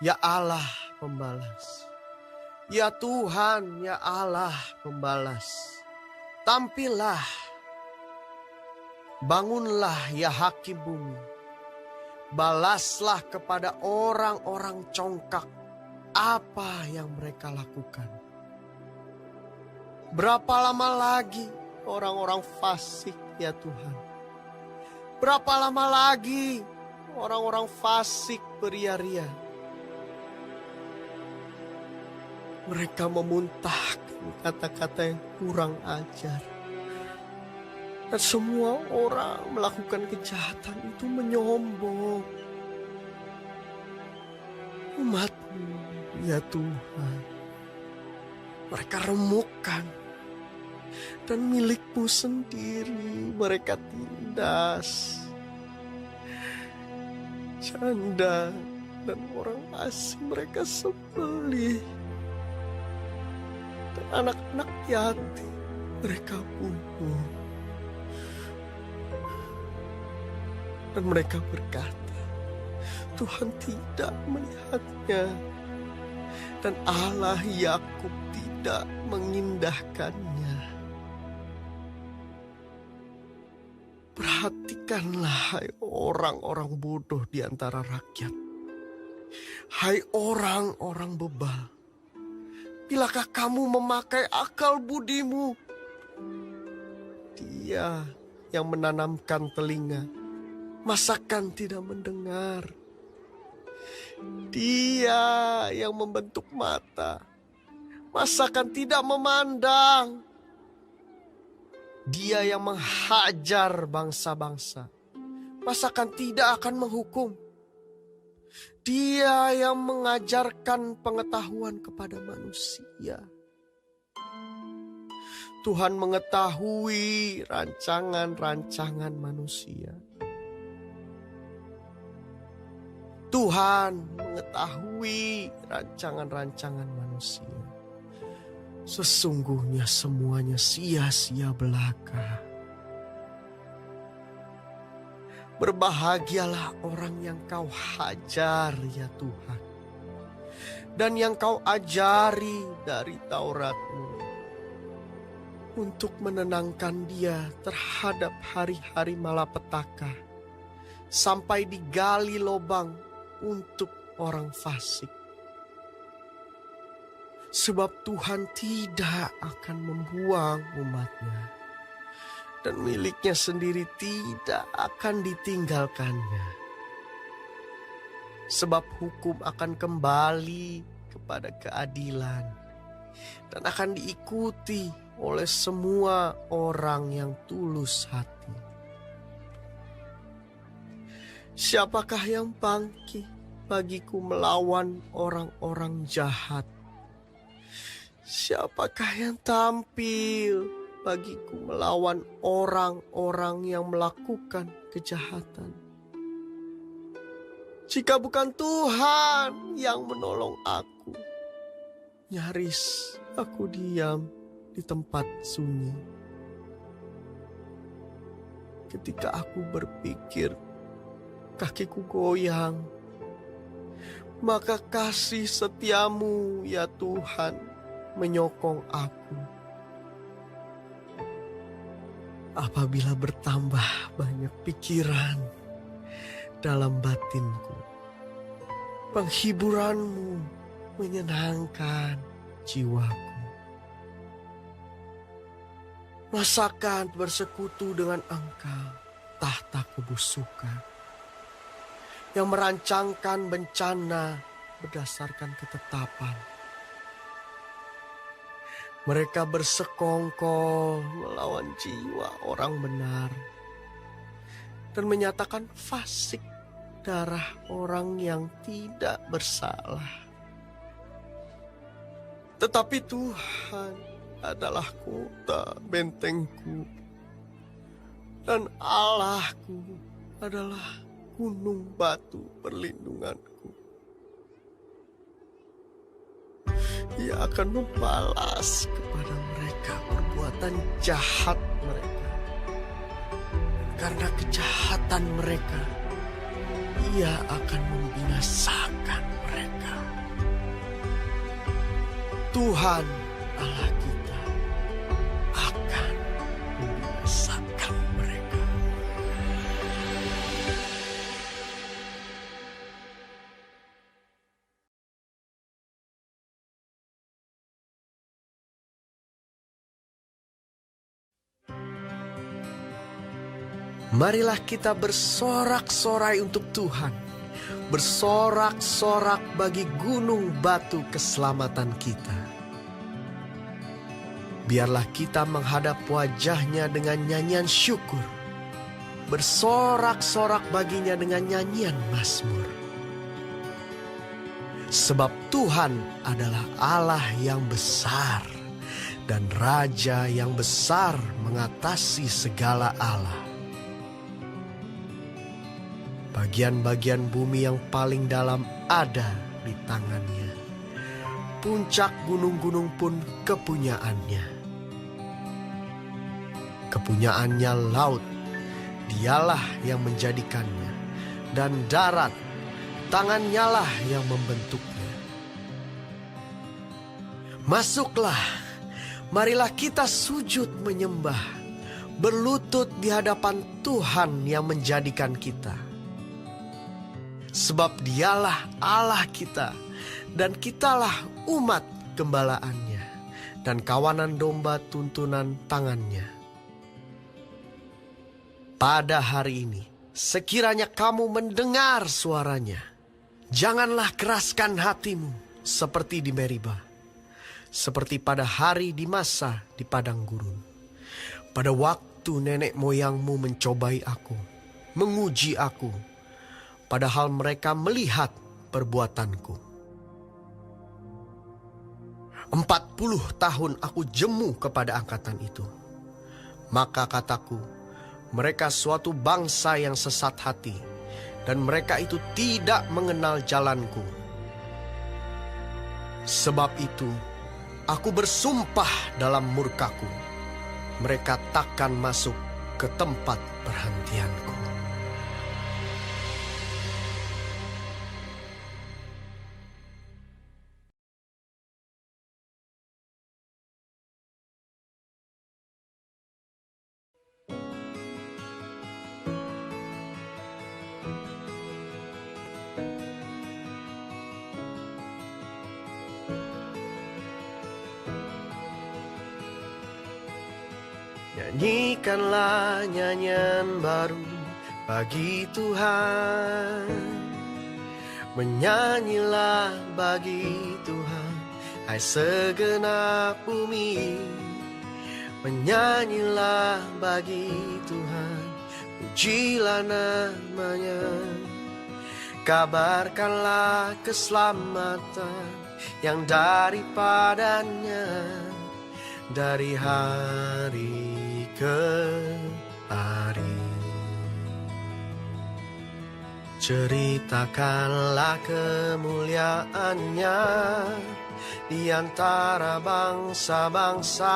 Ya Allah pembalas. Ya Tuhan, ya Allah pembalas. Tampillah, bangunlah ya hakim bumi. Balaslah kepada orang-orang congkak apa yang mereka lakukan. Berapa lama lagi orang-orang fasik ya Tuhan? Berapa lama lagi orang-orang fasik beria-ria? Mereka memuntahkan kata-kata yang kurang ajar. Dan semua orang melakukan kejahatan itu menyombong. Umat-Mu ya Tuhan, mereka remukkan. Dan milik-Mu sendiri mereka tindas. Janda dan orang asing mereka sembelih. Dan anak-anak yatim mereka bunuh. Dan mereka berkata, Tuhan tidak melihatnya. Dan Allah Yakub tidak mengindahkannya. Perhatikanlah hai orang-orang bodoh di antara rakyat. Hai orang-orang bebal. Bilakah kamu memakai akal budimu? Dia yang menanamkan telinga, masakan tidak mendengar. Dia yang membentuk mata, masakan tidak memandang. Dia yang menghajar bangsa-bangsa, masakan tidak akan menghukum. Dia yang mengajarkan pengetahuan kepada manusia. Tuhan mengetahui rancangan-rancangan manusia. Tuhan mengetahui rancangan-rancangan manusia. Sesungguhnya semuanya sia-sia belaka. Berbahagialah orang yang Kau hajar ya Tuhan. Dan yang Kau ajari dari Taurat-Mu. Untuk menenangkan dia terhadap hari-hari malapetaka. Sampai digali lubang untuk orang fasik. Sebab Tuhan tidak akan membuang umat-Nya. Dan miliknya sendiri tidak akan ditinggalkannya. Sebab hukum akan kembali kepada keadilan. Dan akan diikuti oleh semua orang yang tulus hati. Siapakah yang bangkit bagiku melawan orang-orang jahat? Siapakah yang tampil bagiku melawan orang-orang yang melakukan kejahatan? Jika bukan Tuhan yang menolong aku, nyaris aku diam di tempat sunyi. Ketika aku berpikir, kakiku goyang. Maka kasih setiamu ya Tuhan menyokong aku. Apabila bertambah banyak pikiran dalam batinku, penghiburan-Mu menyenangkan jiwaku. Masakan bersekutu dengan Engkau, tahta kebusukan, yang merancangkan bencana berdasarkan ketetapan. Mereka bersekongkol melawan jiwa orang benar dan menyatakan fasik darah orang yang tidak bersalah. Tetapi Tuhan adalah kota bentengku dan Allahku adalah gunung batu perlindunganku. Ia akan membalas kepada mereka perbuatan jahat mereka. Karena kejahatan mereka, Ia akan membinasakan mereka. Tuhan Allah kita akan membinasakan mereka. Marilah kita bersorak-sorai untuk Tuhan, bersorak-sorak bagi gunung batu keselamatan kita. Biarlah kita menghadap wajah-Nya dengan nyanyian syukur, bersorak-sorak baginya dengan nyanyian mazmur. Sebab Tuhan adalah Allah yang besar dan Raja yang besar mengatasi segala Allah. Bagian-bagian bumi yang paling dalam ada di tangan-Nya. Puncak gunung-gunung pun kepunyaan-Nya. Kepunyaan-Nya laut, Dialah yang menjadikannya. Dan darat, tangan-Nya lah yang membentuknya. Masuklah, marilah kita sujud menyembah, berlutut di hadapan Tuhan yang menjadikan kita. Sebab Dialah Allah kita, dan kitalah umat gembalaannya, dan kawanan domba tuntunan tangannya. Pada hari ini, sekiranya kamu mendengar suaranya, janganlah keraskan hatimu seperti di Meriba, seperti pada hari di masa di padang gurun. Pada waktu nenek moyangmu mencobai aku, menguji aku, padahal mereka melihat perbuatanku. 40 tahun aku jemu kepada angkatan itu. Maka kataku, mereka suatu bangsa yang sesat hati, dan mereka itu tidak mengenal jalanku. Sebab itu, aku bersumpah dalam murkaku, mereka takkan masuk ke tempat perhentianku. Nyanyikanlah nyanyian baru bagi Tuhan. Menyanyilah bagi Tuhan, hai segenap bumi. Menyanyilah bagi Tuhan, pujilah namanya. Kabarkanlah keselamatan yang daripadanya, dari hari ke hari. Ceritakanlah kemuliaannya di antara bangsa-bangsa.